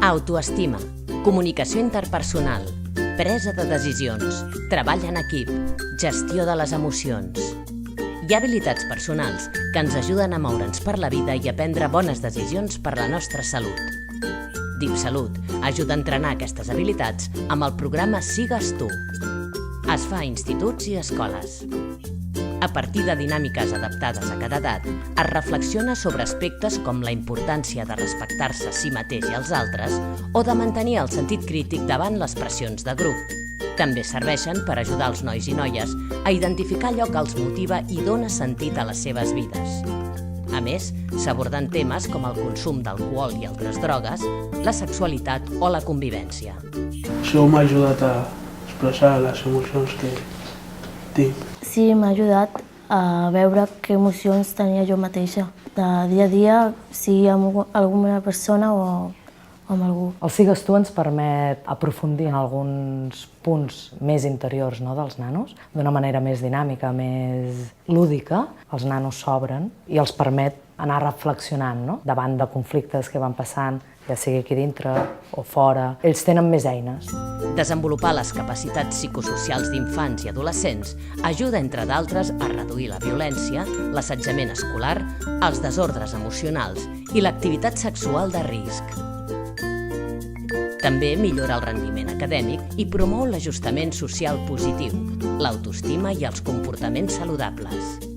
Autoestima, comunicació interpersonal, presa de decisions, treball en equip, gestió de les emocions. Hi ha habilitats personals que ens ajuden a moure'ns per la vida i a prendre bones decisions per la nostra salut. DipSalut ajuda a entrenar aquestes habilitats amb el programa Sigues tu. Es fa a instituts i escoles. A partir de dinàmiques adaptades a cada edat, es reflexiona sobre aspectes com la importància de respectar-se a si mateix i als altres o de mantenir el sentit crític davant les pressions de grup. També serveixen per ajudar els nois i noies a identificar allò que els motiva i dona sentit a les seves vides. A més, s'aborden temes com el consum d'alcohol i altres drogues, la sexualitat o la convivència. Això m'ha ajudat a expressar les emocions que tinc. Sí, m'ha ajudat a veure què emocions tenia jo mateixa, de dia a dia, sigui amb alguna persona o amb algú. El Sigues tu ens permet aprofundir en alguns punts més interiors dels nanos, d'una manera més dinàmica, més lúdica. Els nanos s'obren i els permet anar reflexionant davant de conflictes que van passant, ja sigui aquí dintre o fora. Ells tenen més eines. Desenvolupar les capacitats psicosocials d'infants i adolescents ajuda, entre d'altres, a reduir la violència, l'assetjament escolar, els desordres emocionals i l'activitat sexual de risc. També millora el rendiment acadèmic i promou l'ajustament social positiu, l'autoestima i els comportaments saludables.